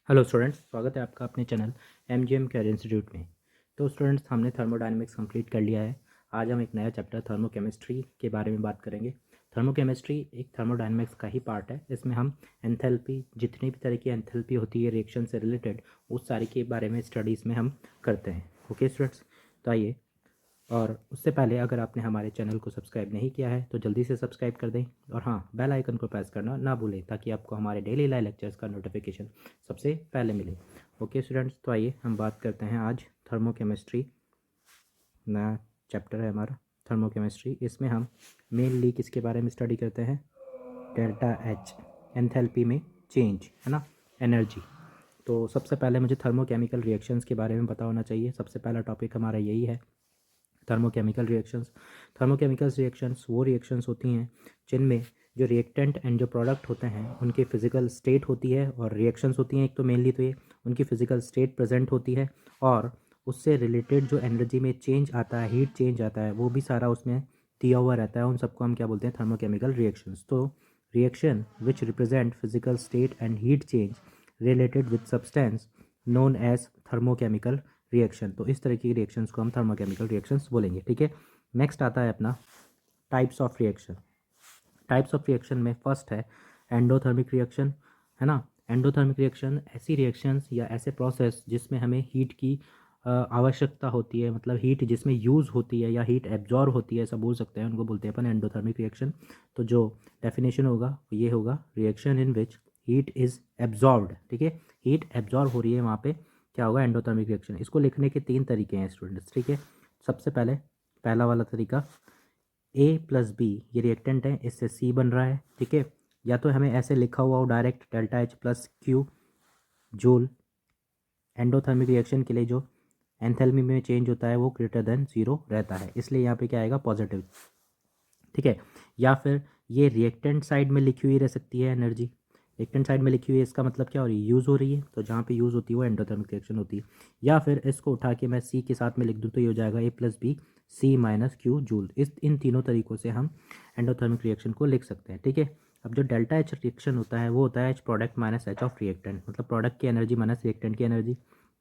Hello students, स्वागत है आपका अपने चैनल एमजीएम कैरियर इंस्टीट्यूट में। तो स्टूडेंट्स, हमने थर्मोडायनेमिक्स कंप्लीट कर लिया है। आज हम एक नया चैप्टर थर्मोकेमिस्ट्री के बारे में बात करेंगे। थर्मोकेमिस्ट्री एक थर्मोडायनेमिक्स का ही पार्ट है। इसमें हम एंथैल्पी, जितनी भी तरह की एंथैल्पी होती है रिएक्शन से रिलेटेड, उस सारी के बारे में स्टडीज़ में हम करते हैं। ओके स्टूडेंट्स, तो आइए। और उससे पहले अगर आपने हमारे चैनल को सब्सक्राइब नहीं किया है तो जल्दी से सब्सक्राइब कर दें, और हाँ, बेल आइकन को प्रेस करना ना भूलें ताकि आपको हमारे डेली लाइव लेक्चर्स का नोटिफिकेशन सबसे पहले मिले। ओके स्टूडेंट्स, तो आइए हम बात करते हैं आज थर्मोकेमिस्ट्री। नया चैप्टर है हमारा थर्मोकेमिस्ट्री। इसमें हम मेनली किसके बारे में स्टडी करते हैं? डेल्टा एच, एंथैल्पी में चेंज, है ना, एनर्जी। तो सबसे पहले मुझे थर्मोकेमिकल रिएक्शंस के बारे में पता होना चाहिए। सबसे पहला टॉपिक हमारा यही है, थर्मोकेमिकल रिएक्शंस। थर्मोकेमिकल रिएक्शंस वो रिएक्शंस होती हैं जिनमें जो रिएक्टेंट एंड जो प्रोडक्ट होते हैं उनकी फिजिकल स्टेट होती है, और रिएक्शंस होती हैं एक तो मेनली तो ये उनकी फिजिकल स्टेट प्रेजेंट होती है, और उससे रिलेटेड जो एनर्जी में चेंज आता है, हीट चेंज आता है, वो भी सारा उसमें दिया हुआ रहता है। उन सबको हम क्या बोलते हैं? Thermochemical reactions. तो reaction which represent physical state and heat change related with substance known as thermochemical reaction. तो इस तरह की रिएक्शंस को हम थर्मोकेमिकल रिएक्शंस बोलेंगे। ठीक है, नेक्स्ट आता है अपना types of reaction. Types of reaction में फर्स्ट है एंडोथर्मिक रिएक्शन, है ना। एंडोथर्मिक रिएक्शन ऐसी रिएक्शंस या ऐसे प्रोसेस जिसमें हमें हीट की आवश्यकता होती है, मतलब हीट जिसमें यूज़ होती है या हीट एब्जॉर्ब होती है, ऐसा बोल सकते हैं, उनको बोलते हैं अपन एंडोथर्मिक रिएक्शन। तो जो डेफिनेशन होगा ये होगा, reaction in which heat is absorbed. ठीक है, हीट एब्जॉर्ब हो रही है वहाँ पे, क्या होगा? Endothermic reaction. इसको लिखने के 3 तरीके हैं स्टूडेंट्स। ठीक है, सबसे पहले पहला वाला तरीका, ए प्लस बी, ये रिएक्टेंट है, इससे सी बन रहा है। ठीक है, या तो हमें ऐसे लिखा हुआ हो direct, delta H plus Q joule. Endothermic reaction के लिए जो एंथैल्पी में चेंज होता है वो ग्रेटर देन 0 रहता है, इसलिए यहाँ पे क्या आएगा? पॉजिटिव। ठीक है, या फिर ये रिएक्टेंट साइड में लिखी हुई रह सकती है एनर्जी। रिएक्टेंट साइड में लिखी हुई है, इसका मतलब क्या हो रही है? यूज़ हो रही है, तो जहाँ पे यूज़ होती है वो एंडोथर्मिक रिएक्शन होती है। या फिर इसको उठा के मैं सी के साथ में लिख दूँ तो ये हो जाएगा A plus B C minus Q joule. इन तीनों तरीक़ों से हम एंडोथर्मिक रिएक्शन को लिख सकते हैं। ठीक है, अब जो डेल्टा एच रिएक्शन होता है वो होता है H product minus H of reactant, मतलब प्रोडक्ट की एनर्जी माइनस रिएक्टेंट की एनर्जी।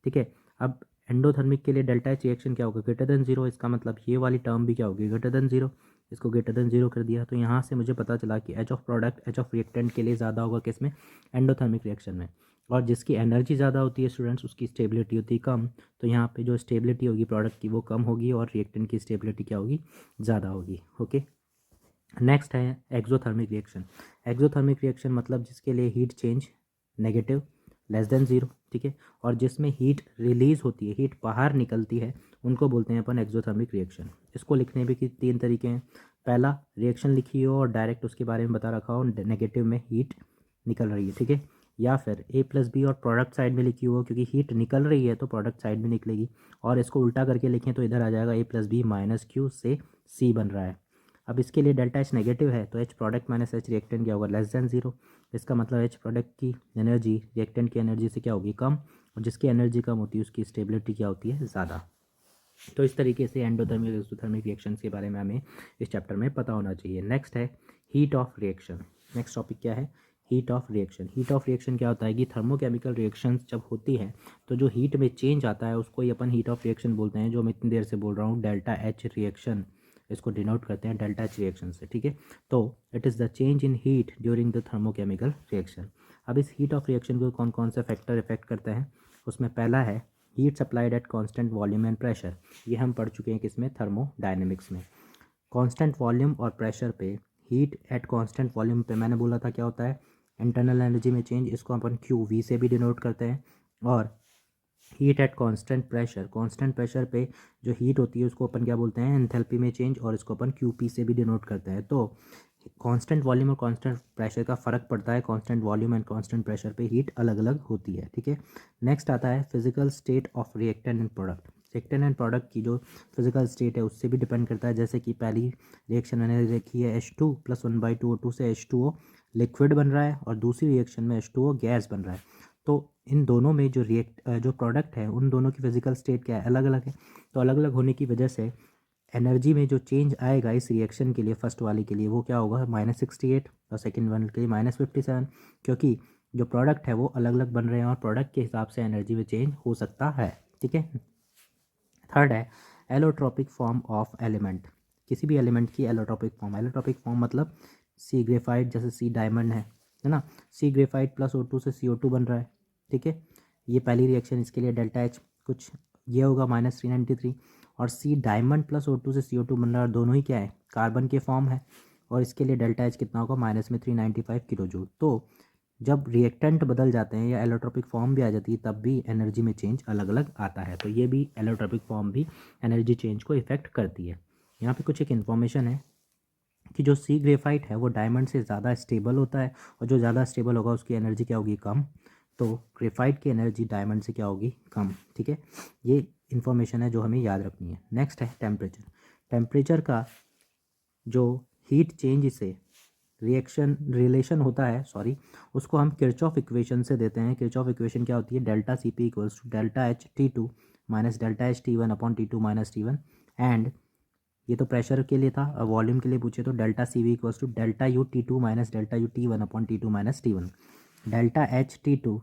ठीक है, अब एंडोथर्मिक के लिए डेल्टा एच रिएक्शन क्या होगा? Greater than 0। इसका मतलब ये वाली टर्म भी क्या होगी? Greater than 0। इसको ग्रेटर देन 0 कर दिया, तो यहाँ से मुझे पता चला कि H of product H of reactant के लिए ज़्यादा होगा किसमें? एंडोथर्मिक रिएक्शन में। और जिसकी एनर्जी ज़्यादा होती है स्टूडेंट्स, उसकी स्टेबिलिटी होती है कम। तो यहाँ पे जो स्टेबिलिटी होगी प्रोडक्ट की वो कम होगी, और रिएक्टेंट की स्टेबिलिटी क्या होगी? ज़्यादा होगी। ओके, नेक्स्ट है एक्सोथर्मिक रिएक्शन। एक्सोथर्मिक रिएक्शन मतलब जिसके लिए heat change negative, less than 0। ठीक है, और जिसमें हीट रिलीज होती है, हीट बाहर निकलती है, उनको बोलते हैं अपन एक्सोथर्मिक रिएक्शन। इसको लिखने भी की 3 तरीके हैं। पहला, रिएक्शन लिखी हो और डायरेक्ट उसके बारे में बता रखा हो, नेगेटिव में हीट निकल रही है। ठीक है, या फिर ए प्लस बी और प्रोडक्ट साइड में लिखी हो, क्योंकि हीट निकल रही है तो प्रोडक्ट साइड में निकलेगी। और इसको उल्टा करके लिखें तो इधर आ जाएगा A plus B minus Q से सी बन रहा है। अब इसके लिए डेल्टा एच नेगेटिव है तो H product minus H reactant क्या होगा? Less than 0। इसका मतलब एच प्रोडक्ट की एनर्जी रिएक्टेंट की एनर्जी से क्या होगी? कम। और जिसकी एनर्जी कम होती है उसकी स्टेबिलिटी क्या होती है? ज़्यादा। तो इस तरीके से एंडोथर्मिक एक्सोथर्मिक रिएक्शंस के बारे में हमें इस चैप्टर में पता होना चाहिए। नेक्स्ट है heat of reaction. Next topic क्या है? Heat of reaction. Heat of reaction क्या होता है कि थर्मोकेमिकल रिएक्शंस जब होती है तो जो हीट में चेंज आता है उसको ही अपन हीट ऑफ रिएक्शन बोलते हैं। जो मैं इतनी देर से बोल रहा हूँ, डेल्टा एच रिएक्शन, इसको डिनोट करते हैं डेल्टा एच रिएक्शन से। ठीक है, तो it is the change in heat during the thermochemical reaction. अब इस हीट ऑफ रिएक्शन को कौन कौन से फैक्टर इफेक्ट करते हैं? उसमें पहला है heat supplied at constant volume and pressure. ये हम पढ़ चुके हैं किसमें? थर्मोडायनेमिक्स में। कांस्टेंट वॉल्यूम और प्रेशर पे, हीट एट कांस्टेंट वॉल्यूम पे मैंने बोला था क्या होता है? इंटरनल एनर्जी में चेंज, इसको अपन क्यू वी से भी डिनोट करते हैं। और हीट एट कांस्टेंट प्रेशर पे जो हीट होती है उसको अपन क्या बोलते हैं? एंथैल्पी में चेंज, और इसको अपन क्यू पी से भी डिनोट करते हैं। तो कांस्टेंट वॉल्यूम और कांस्टेंट प्रेशर का फ़र्क पड़ता है। Constant volume and constant pressure पे हीट अलग अलग होती है। ठीक है, नेक्स्ट आता है physical state of reactant and product. Reactant and product की जो फिजिकल स्टेट है उससे भी डिपेंड करता है। जैसे कि पहली रिएक्शन मैंने देखी है, H2 प्लस 1/2O2 से H2O लिक्विड बन रहा है, और दूसरी रिएक्शन में H2O गैस बन रहा है। तो इन दोनों में जो प्रोडक्ट है उन दोनों की फिजिकल स्टेट क्या है? अलग अलग है। तो अलग अलग होने की वजह से एनर्जी में जो चेंज आएगा इस रिएक्शन के लिए, फर्स्ट वाले के लिए वो क्या होगा? -68, और सेकेंड वन के लिए -57। क्योंकि जो प्रोडक्ट है वो अलग अलग बन रहे हैं और प्रोडक्ट के हिसाब से एनर्जी में चेंज हो सकता है, ठीक है। थर्ड है एलोट्रोपिक फॉर्म ऑफ एलिमेंट, किसी भी एलिमेंट की एलोट्रोपिक फॉर्म। एलोट्रोपिक फॉर्म मतलब सी ग्रेफाइट, जैसे सी डायमंड है ना, सी ग्रेफाइट प्लस O2 से CO2 बन रहा है, ठीक है। ये पहली रिएक्शन, इसके लिए डेल्टा एच कुछ ये होगा -393, और सी डायमंड प्लस O2 से CO2 बन रहा है, और दोनों ही क्या है, कार्बन के फॉर्म है, और इसके लिए डेल्टा एच कितना होगा, -395 किलो जूल। तो जब रिएक्टेंट बदल जाते हैं या एलोट्रोपिक फॉर्म भी आ जाती है तब भी एनर्जी में चेंज अलग अलग आता है। तो ये भी एलोट्रोपिक फॉर्म भी एनर्जी चेंज को इफेक्ट करती है। यहाँ पे कुछ एक इन्फॉर्मेशन है कि जो सी ग्रेफाइट है वो डायमंड से ज़्यादा स्टेबल होता है, और जो ज़्यादा स्टेबल होगा उसकी एनर्जी क्या होगी, कम। तो ग्रेफाइट की एनर्जी डायमंड से क्या होगी, कम, ठीक है। ये इन्फॉर्मेशन है जो हमें याद रखनी है। नेक्स्ट है टेम्परेचर। टेम्परेचर का जो हीट चेंज से रिलेशन होता है, उसको हम किरचॉफ इक्वेशन से देते हैं। किरचॉफ इक्वेशन क्या होती है, delta CP equals to delta T2 minus delta T1 upon T2 minus T1। And ये तो प्रेशर के लिए था, और वॉल्यूम के लिए पूछे तो delta CV equals to delta T2 minus delta T1 upon T2 minus T1। Delta T2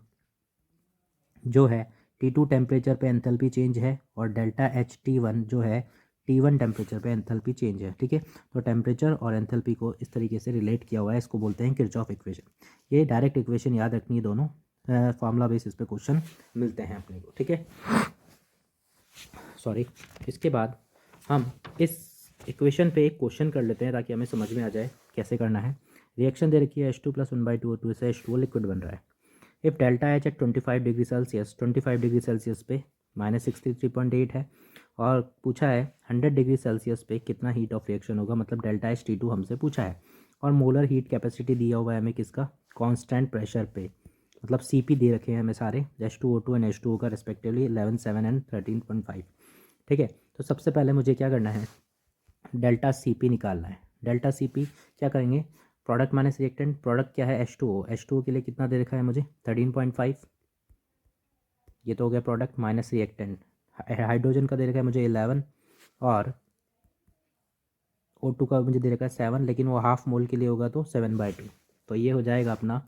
जो है T2 टेम्परेचर पे एंथैल्पी चेंज है, और डेल्टा T1 जो है T1 टेम्परेचर पे एंथैल्पी चेंज है, ठीक है। तो टेम्परेचर और एंथैल्पी को इस तरीके से रिलेट किया हुआ है, इसको बोलते हैं किरचॉफ इक्वेशन। ये डायरेक्ट इक्वेशन याद रखनी है, दोनों फार्मूला बेसिस पे क्वेश्चन मिलते हैं अपने को, ठीक है। इसके बाद हम इस इक्वेशन पे एक क्वेश्चन कर लेते हैं ताकि हमें समझ में आ जाए कैसे करना है। रिएक्शन दे रखी है H2 + 1/2 O2 से H2O लिक्विड बन रहा है। If delta H at 25 degree Celsius, 25 degree Celsius पे -63.8 है, और पूछा है 100 डिग्री सेल्सियस पे कितना हीट ऑफ रिएक्शन होगा, मतलब डेल्टा T2 हमसे पूछा है, और मोलर हीट कैपेसिटी दिया हुआ है हमें किसका, कांस्टेंट प्रेशर पे, मतलब CP दे रखे हैं हमें सारे H2O2 एंड H2O का रिस्पेक्टिवली 11, 7 एंड 13.5, ठीक है। तो सबसे पहले मुझे क्या करना है, डेल्टा CP निकालना है। डेल्टा CP क्या करेंगे, प्रोडक्ट माइनस रिएक्टेंट। प्रोडक्ट क्या है, H2O के लिए कितना दे रखा है मुझे, 13.5, ये तो हो गया प्रोडक्ट, माइनस रिएक्टेंट। हाइड्रोजन का दे रखा है मुझे 11, और O2 का मुझे दे रखा है 7, लेकिन वो हाफ मोल के लिए होगा तो 7/2, तो ये हो जाएगा अपना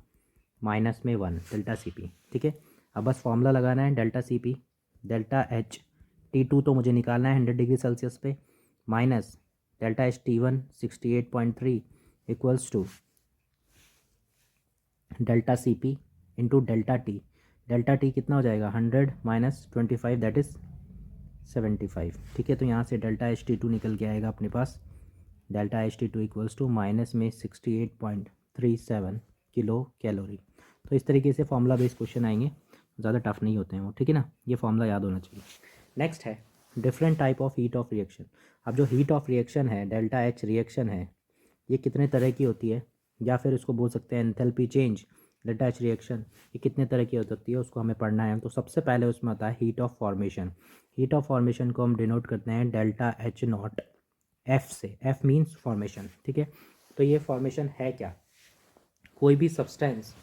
-1 डेल्टा CP, ठीक है। अब बस फॉर्मूला लगाना है, डेल्टा CP, डेल्टा T2 तो मुझे निकालना है 100 डिग्री सेल्सियस पे, minus delta T1 68.3 equals to delta CP into delta T। Delta T कितना हो जाएगा, 100 माइनस 25 दैट इज़ 75, ठीक है। तो यहाँ से डेल्टा T2 निकल के आएगा अपने पास, delta T2 equals to minus में 68.37 किलो कैलोरी। तो इस तरीके से फॉर्मूला बेस्ड क्वेश्चन आएंगे, ज़्यादा टफ नहीं होते हैं वो, ठीक है ना, ये फॉर्मूला याद होना चाहिए। नेक्स्ट है different type of heat of reaction. अब जो हीट ऑफ रिएक्शन है, डेल्टा H रिएक्शन है, ये कितने तरह की होती है, या फिर इसको बोल सकते हैं enthalpy change, delta H reaction, ये कितने तरह की हो सकती है, उसको हमें पढ़ना है। तो सबसे पहले उसमें आता है heat of formation. Heat of formation को हम डिनोट करते हैं डेल्टा H0 F से, F मीन्स फॉर्मेशन, ठीक है। तो ये फॉर्मेशन है क्या, कोई भी सब्सटेंस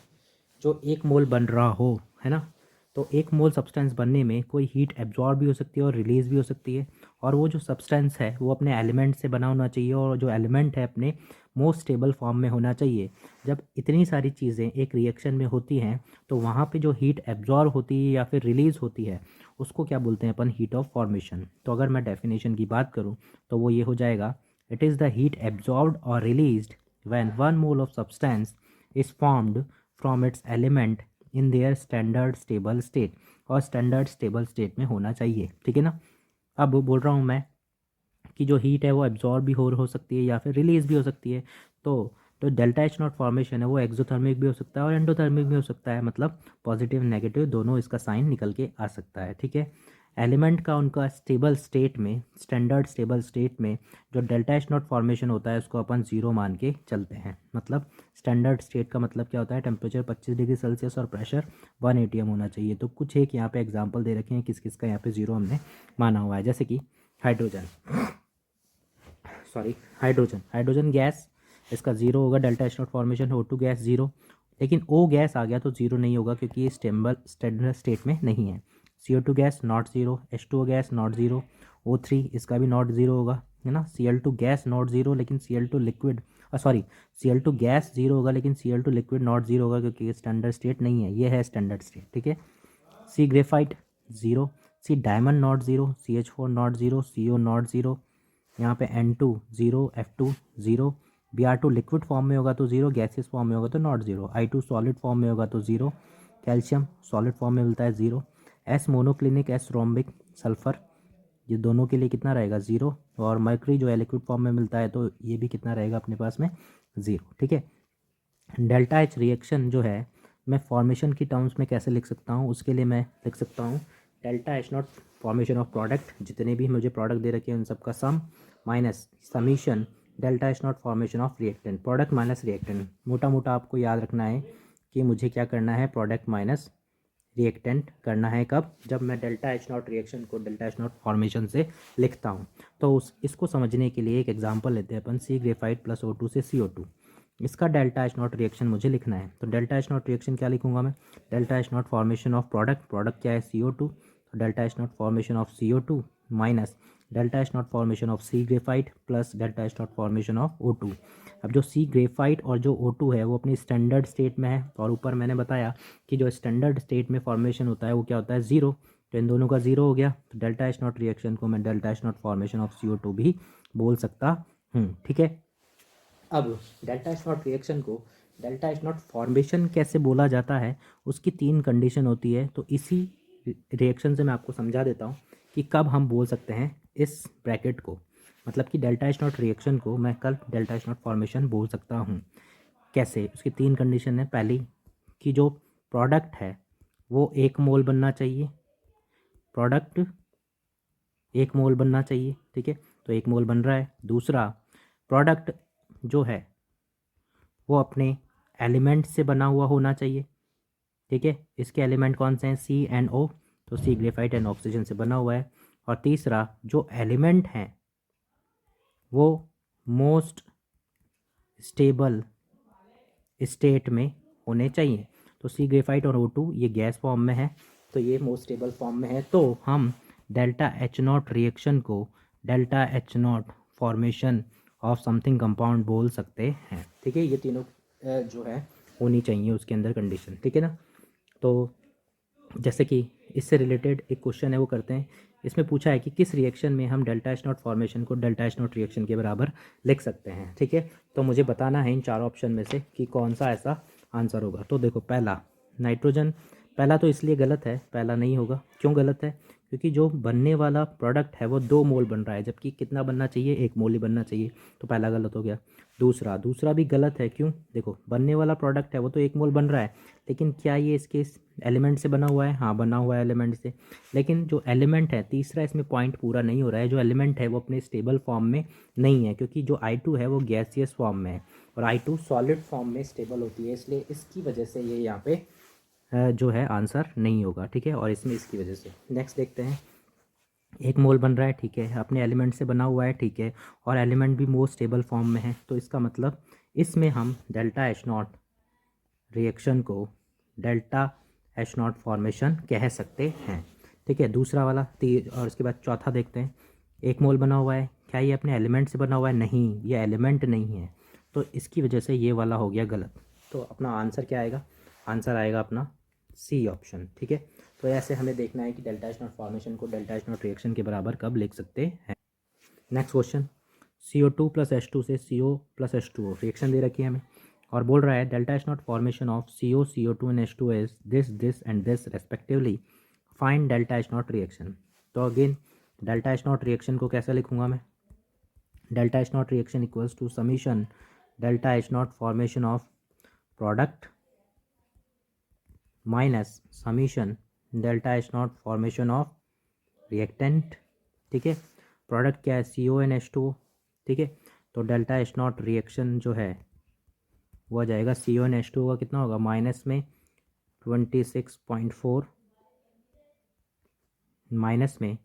जो 1 मोल बन रहा हो, है ना, तो 1 मोल सब्सटेंस बनने में कोई हीट एब्जॉर्ब भी हो सकती है और रिलीज़ भी हो सकती है, और वो जो सब्सटेंस है वो अपने एलिमेंट से बना होना चाहिए, और जो एलिमेंट है अपने मोस्ट स्टेबल फॉर्म में होना चाहिए। जब इतनी सारी चीज़ें एक रिएक्शन में होती हैं तो वहाँ पे जो हीट एब्जॉर्ब होती है या फिर रिलीज़ होती है उसको क्या बोलते हैं अपन, हीट ऑफ फॉर्मेशन। तो अगर मैं डेफिनेशन की बात करूँ तो वो ये हो जाएगा, it is the heat absorbed और released when 1 mole of substance is formed from its element in their standard stable state, और स्टैंडर्ड स्टेबल स्टेट में होना चाहिए, ठीक है ना। अब बोल रहा हूँ मैं कि जो हीट है वो एब्जॉर्ब भी हो सकती है या फिर रिलीज़ भी हो सकती है। तो डेल्टा H0 फॉर्मेशन है वो एक्सोथर्मिक भी हो सकता है और एंडोथर्मिक भी हो सकता है, मतलब पॉजिटिव नेगेटिव दोनों इसका साइन निकल के आ सकता है, ठीक है। एलिमेंट का उनका स्टेबल स्टेट में, स्टैंडर्ड स्टेबल स्टेट में जो डेल्टा H0 फॉर्मेशन होता है उसको अपन 0 मान के चलते हैं। मतलब स्टैंडर्ड स्टेट का मतलब क्या होता है, टेम्परेचर 25 डिग्री सेल्सियस और प्रेशर 1 atm होना चाहिए। तो कुछ एक यहाँ पे एग्जांपल दे रखे हैं किस किस का यहाँ पे 0 हमने माना हुआ है, जैसे कि हाइड्रोजन गैस, इसका 0 होगा, delta H0 formation, O2 gas 0, लेकिन O गैस आ गया तो 0 नहीं होगा क्योंकि ये स्टैंडर्ड स्टेट में नहीं है। CO2 gas not 0, H2O gas not 0, O3 इसका भी नॉट 0 होगा, है ना। Cl2 गैस नॉट 0, लेकिन Cl2 liquid sorry, Cl2 gas zero होगा लेकिन Cl2 लिक्विड नॉट जीरो होगा क्योंकि ये स्टैंडर्ड स्टेट नहीं है, ये है स्टैंडर्ड स्टेट, ठीक है। C graphite zero, C diamond not zero, CH4 not zero, CO not zero, यहाँ पे N2 zero, F2 zero, Br2 liquid form में होगा तो जीरो, गैसियस फॉर्म में होगा तो not zero, I2 solid form में होगा तो जीरो, कैल्शियम सॉलिड फॉर्म में मिलता है zero, S monoclinic, S rhombic, sulphur, ये दोनों के लिए कितना रहेगा जीरो, और मर्करी जो है लिक्विड फॉर्म में मिलता है तो ये भी कितना रहेगा अपने पास में जीरो, ठीक है। डेल्टा एच रिएक्शन जो है मैं फॉर्मेशन की टर्म्स में कैसे लिख सकता हूँ, उसके लिए मैं लिख सकता हूँ delta H not formation of product, जितने भी मुझे प्रोडक्ट दे रखे हैं उन सबका sum, minus summation delta H not formation of reactant, product minus reactant. मोटा मोटा आपको याद रखना है कि मुझे क्या करना है, प्रोडक्ट माइनस रिएक्टेंट करना है कब, जब मैं डेल्टा एच नॉट रिएक्शन को डेल्टा एच नॉट फॉर्मेशन से लिखता हूँ। तो इसको समझने के लिए एक एग्जांपल लेते हैं अपन, सी ग्रेफाइट प्लस O2 से CO2, इसका डेल्टा एच नॉट रिएक्शन मुझे लिखना है। तो डेल्टा एच नॉट रिएक्शन क्या लिखूंगा मैं, delta H not formation of product, product क्या है CO2, तो delta H not formation of CO2 minus delta H not formation of C graphite plus delta H not formation of O2। अब जो सी graphite और जो O2 है वो अपनी स्टैंडर्ड स्टेट में है, और ऊपर मैंने बताया कि जो स्टैंडर्ड स्टेट में फॉर्मेशन होता है वो क्या होता है, जीरो, तो इन दोनों का जीरो हो गया, तो डेल्टा एच नॉट रिएक्शन को मैं delta H not formation of CO2 भी बोल सकता हूँ, ठीक है। अब डेल्टा एच नॉट रिएक्शन को डेल्टा एच नॉट फॉर्मेशन कैसे बोला जाता है, उसकी तीन कंडीशन होती है, तो इसी रिएक्शन से मैं आपको समझा देता हूँ कि कब हम बोल सकते हैं इस ब्रैकेट को, मतलब कि डेल्टा एच नॉट रिएक्शन को मैं कल डेल्टा एच नॉट फॉर्मेशन बोल सकता हूँ। कैसे, उसकी तीन कंडीशन है। पहली कि जो प्रोडक्ट है वो 1 मोल बनना चाहिए, प्रोडक्ट 1 मोल बनना चाहिए, ठीक है, तो 1 मोल बन रहा है। दूसरा, प्रोडक्ट जो है वो अपने एलिमेंट से बना हुआ होना चाहिए, ठीक है, इसके एलिमेंट कौन से हैं, CNO, तो सी ग्रेफाइट एंड ऑक्सीजन से बना हुआ है। और तीसरा, जो एलिमेंट हैं वो मोस्ट स्टेबल स्टेट में होने चाहिए, तो सी ग्रेफाइट और O2 ये गैस फॉर्म में है, तो ये मोस्ट स्टेबल फॉर्म में है, तो हम डेल्टा एच नॉट रिएक्शन को delta H not formation of something compound बोल सकते हैं, ठीक है। ये तीनों जो है होनी चाहिए उसके अंदर कंडीशन, ठीक है ना। तो जैसे कि इससे रिलेटेड एक क्वेश्चन है वो करते हैं, इसमें पूछा है कि किस रिएक्शन में हम डेल्टा एच नॉट फॉर्मेशन को डेल्टा एच नॉट रिएक्शन के बराबर लिख सकते हैं, ठीक है। तो मुझे बताना है इन चारों ऑप्शन में से कि कौन सा ऐसा आंसर होगा। तो देखो, पहला नाइट्रोजन, पहला तो इसलिए गलत है, पहला नहीं होगा। क्यों गलत है, क्योंकि जो बनने वाला प्रोडक्ट है वो 2 मोल बन रहा है, जबकि कितना बनना चाहिए, 1 मोल ही बनना चाहिए, तो पहला गलत हो गया। दूसरा भी गलत है, क्यों, देखो बनने वाला प्रोडक्ट है वो तो 1 मोल बन रहा है, लेकिन क्या ये इसके एलिमेंट से बना हुआ है, हाँ बना हुआ है एलिमेंट से, लेकिन जो एलिमेंट है, तीसरा इसमें पॉइंट पूरा नहीं हो रहा है, जो एलिमेंट है वो अपने स्टेबल फॉर्म में नहीं है, क्योंकि जो I2 है वो गैसियस फॉर्म में है और I2 सॉलिड फॉर्म में स्टेबल होती है, इसलिए इसकी वजह से ये यहाँ पे जो है आंसर नहीं होगा, ठीक है। और इसमें इसकी वजह से, नेक्स्ट देखते हैं, 1 मोल बन रहा है, ठीक है, अपने एलिमेंट से बना हुआ है, ठीक है, और एलिमेंट भी मोस्ट स्टेबल फॉर्म में है, तो इसका मतलब इसमें हम डेल्टा एच नॉट रिएक्शन को डेल्टा एच नॉट फॉर्मेशन कह सकते हैं, ठीक है। दूसरा वाला और इसके बाद चौथा देखते हैं, 1 मोल बना हुआ है, क्या ये अपने एलिमेंट से बना हुआ है, नहीं, ये एलिमेंट नहीं है, तो इसकी वजह से ये वाला हो गया गलत। तो अपना आंसर क्या आएगा, आंसर आएगा अपना C ऑप्शन, ठीक है। तो ऐसे हमें देखना है कि डेल्टा एच नॉट फॉर्मेशन को डेल्टा एच नॉट रिएक्शन के बराबर कब लिख सकते हैं। Next question, CO2 plus H2 से CO प्लस H2O रिएक्शन दे रखी है हमें, और बोल रहा है delta H not formation of CO, CO2 and H2 is this and this respectively, find delta H not reaction. तो again delta H not reaction को कैसे लिखूंगा मैं, delta H not reaction equals to summation delta H not formation of product minus summation delta H not formation of reactant, ठीक है। Product क्या है, CONH2, ठीक है, तो डेल्टा एच नॉट रिएक्शन जो है वो आ जाएगा CONH2 का कितना होगा, माइनस में 26.4 माइनस में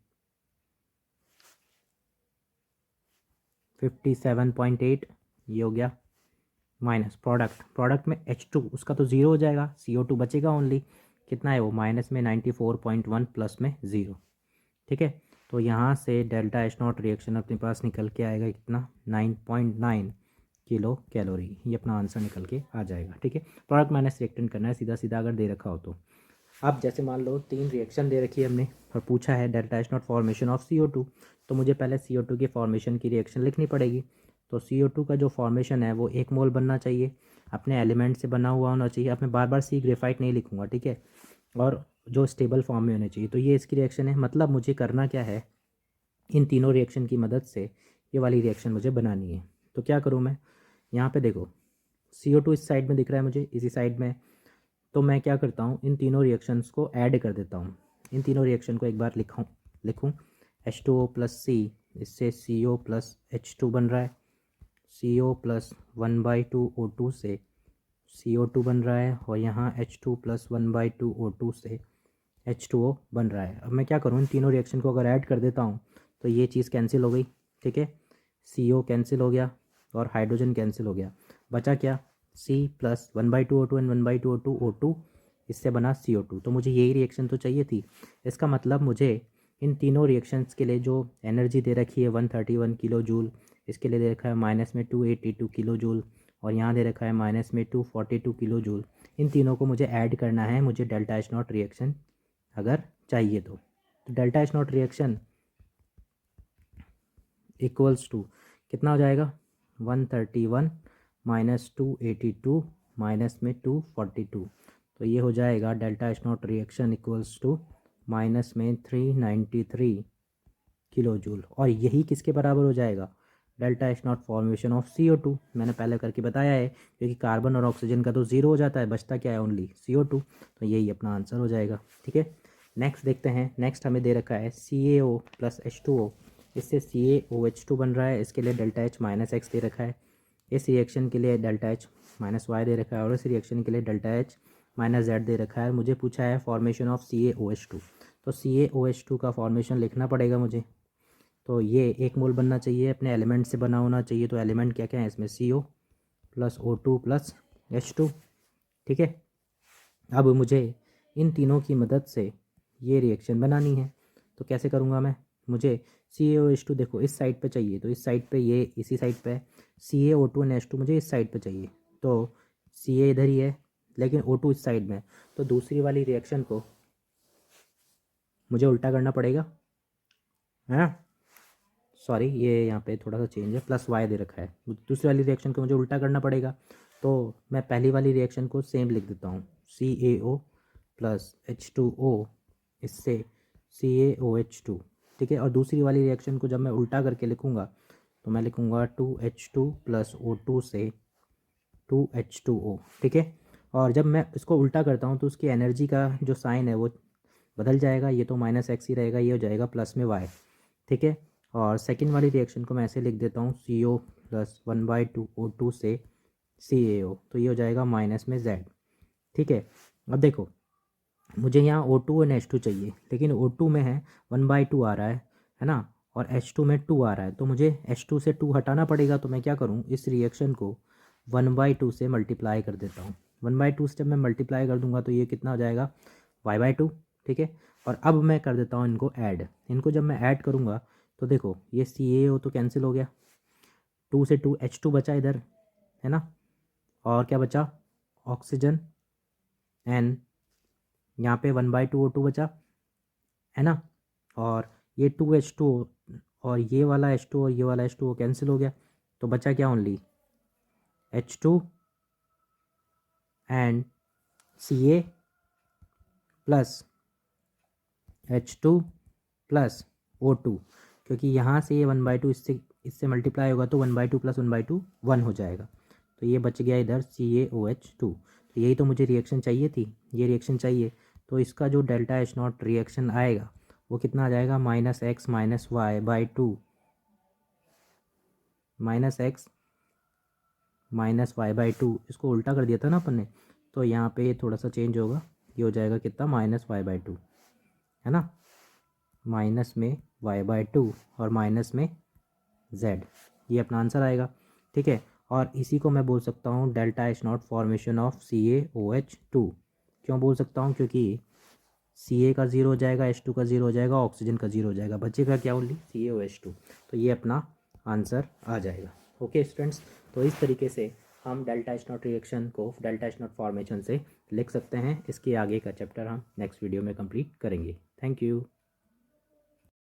57.8, ये हो गया, माइनस प्रोडक्ट में H2 उसका तो ज़ीरो हो जाएगा, CO2 बचेगा ओनली, कितना है वो, माइनस में 94.1 प्लस में 0, ठीक है। तो यहाँ से डेल्टा एच नॉट रिएक्शन अपने पास निकल के आएगा कितना, 9.9, किलो कैलोरी, ये अपना आंसर निकल के आ जाएगा। ठीक है, प्रोडक्ट माइनस रिएक्टेंट करना है सीधा सीधा अगर दे रखा हो तो। अब जैसे मान लो 3 रिएक्शन दे रखी है हमने और पूछा है delta H not formation of CO2, तो मुझे पहले CO2 की फॉर्मेशन की रिएक्शन लिखनी पड़ेगी। तो CO2 का जो फॉर्मेशन है वो 1 मोल बनना चाहिए, अपने एलिमेंट से बना हुआ होना चाहिए। अब मैं बार बार सी ग्रेफाइट नहीं लिखूँगा, ठीक है, और जो स्टेबल फॉर्म में होने चाहिए। तो ये इसकी रिएक्शन है, मतलब मुझे करना क्या है, इन तीनों रिएक्शन की मदद से ये वाली रिएक्शन मुझे बनानी है। तो क्या करूँ मैं, यहाँ पे देखो CO2 इस साइड में दिख रहा है मुझे, इसी साइड में, तो मैं क्या करता हूँ इन तीनों रिएक्शंस को ऐड कर देता हूँ। इन तीनों रिएक्शन को एक बार लिखूँ H2O प्लस C, इससे CO प्लस H2 बन रहा है, CO प्लस 1/2 O2 से CO2 बन रहा है, और यहाँ H2 प्लस 1/2 O2 से H2O बन रहा है। अब मैं क्या करूँ, इन तीनों रिएक्शन को अगर ऐड कर देता हूँ तो ये चीज़ कैंसिल हो गई, ठीक है, CO कैंसिल हो गया और हाइड्रोजन कैंसिल हो गया, बचा क्या, C plus 1/2 O2 and 1/2 O2 O2, इससे बना CO2। तो मुझे यही रिएक्शन तो चाहिए थी। इसका मतलब मुझे इन तीनों रिएक्शंस के लिए जो एनर्जी दे रखी है 131 किलो जूल, इसके लिए दे रखा है माइनस में 282 किलो जूल, और यहाँ दे रखा है माइनस में 242 किलो जूल। इन तीनों को मुझे ऐड करना है, मुझे डेल्टा एच नॉट रिएक्शन अगर चाहिए तो delta H not reaction equals to कितना हो जाएगा, 131 माइनस 282 माइनस में 242, तो ये हो जाएगा delta H not reaction equals to minus में 393 किलो जूल। और यही किसके बराबर हो जाएगा, delta H not formation of CO2। मैंने पहले करके बताया है, क्योंकि कार्बन और ऑक्सीजन का तो ज़ीरो हो जाता है, बचता क्या है, ओनली CO2, तो यही अपना आंसर हो जाएगा। ठीक है, नेक्स्ट देखते हैं। नेक्स्ट हमें दे रखा है CaO प्लस H2O, इससे CaOH2 बन रहा है, इसके लिए डेल्टा एच माइनस एक्स दे रखा है। इस रिएक्शन के लिए delta H minus why they रखा है, और इस रिएक्शन के लिए डेल्टा एच माइनस जेड दे रखा है। मुझे पूछा है फॉर्मेशन ऑफ CaOH2, तो CaOH2 का फॉर्मेशन लिखना पड़ेगा मुझे। तो ये 1 मोल बनना चाहिए, अपने एलिमेंट से बना होना चाहिए। तो एलिमेंट क्या क्या है इसमें, CO plus O2 plus H2। ठीक है, अब मुझे इन तीनों की मदद से ये रिएक्शन बनानी है। तो कैसे करूँगा मैं, मुझे CaOH2 देखो इस साइड पे चाहिए, तो इस साइड पे, ये इसी साइड पे है। CaO2 एंड H2 मुझे इस साइड पे चाहिए, तो Ca इधर ही है लेकिन O2 इस साइड में है। तो दूसरी वाली रिएक्शन को मुझे उल्टा करना पड़ेगा, है ना, सॉरी ये यहाँ पे थोड़ा सा चेंज है, प्लस वाई दे रखा है। दूसरी वाली रिएक्शन को मुझे उल्टा करना पड़ेगा, तो मैं पहली वाली रिएक्शन को सेम लिख देता हूँ, CaO प्लस H2O, इससे CaOH2। ठीक है, और दूसरी वाली रिएक्शन को जब मैं उल्टा करके लिखूँगा तो मैं लिखूँगा 2H2 प्लस O2 से 2H2O। ठीक है, और जब मैं इसको उल्टा करता हूँ तो उसकी एनर्जी का जो साइन है वो बदल जाएगा, ये तो माइनस एक्स ही रहेगा, ये हो जाएगा प्लस में वाई। ठीक है, और सेकंड वाली रिएक्शन को मैं ऐसे लिख देता हूँ, CO प्लस 1/2 O2 से CaO, तो ये हो जाएगा माइनस में Z। ठीक है, अब देखो मुझे यहाँ O2 और H2 चाहिए, लेकिन O2 में है 1/2 आ रहा है ना, और H2 में 2 आ रहा है, तो मुझे H2 से 2 हटाना पड़ेगा। तो मैं क्या करूँ, इस रिएक्शन को 1/2 से मल्टीप्लाई कर देता हूँ। 1/2 से जब मैं मल्टीप्लाई कर दूंगा तो ये कितना हो जाएगा, y/2। ठीक है, और अब मैं कर देता हूँ इनको ऐड। इनको जब मैं ऐड करूँगा तो देखो ये CaO तो कैंसिल हो गया, 2 से 2 H2 बचा इधर, है ना, और क्या बचा, ऑक्सीजन, एन यहाँ पे 1/2 O2 बचा, है ना, और ये 2H2 और ये वाला H2 और ये वाला H2 कैंसिल हो गया, तो बचा क्या, only H2 and Ca plus H2 plus O2, क्योंकि यहाँ से ये 1/2 इससे मल्टीप्लाई होगा तो 1/2 प्लस 1/2 1 हो जाएगा, तो ये बच गया इधर CaOH2। तो यही तो मुझे रिएक्शन चाहिए थी, ये रिएक्शन चाहिए। तो इसका जो डेल्टा एच नॉट रिएक्शन आएगा वो कितना आ जाएगा, minus X minus Y by 2, minus X minus Y by 2, इसको उल्टा कर दिया था ना अपन ने, तो यहाँ पे थोड़ा सा चेंज होगा, ये हो जाएगा कितना, माइनस वाई बाई 2, है ना, माइनस में y/2 और माइनस में z, ये अपना आंसर आएगा। ठीक है, और इसी को मैं बोल सकता हूँ delta H not formation of CaOH2। क्यों बोल सकता हूँ, क्योंकि Ca का ज़ीरो हो जाएगा, H2 का ज़ीरो हो जाएगा, ऑक्सीजन का ज़ीरो हो जाएगा, बचेगा क्या, ओनली CaOH2। तो ये अपना आंसर आ जाएगा। ओके स्टूडेंट्स, तो तो इस तरीके से हम डेल्टा स्नॉट रिएक्शन को डेल्टा स्नॉट फॉर्मेशन से लिख सकते हैं। इसके आगे का चैप्टर हम नेक्स्ट वीडियो में कंप्लीट करेंगे। Thank you.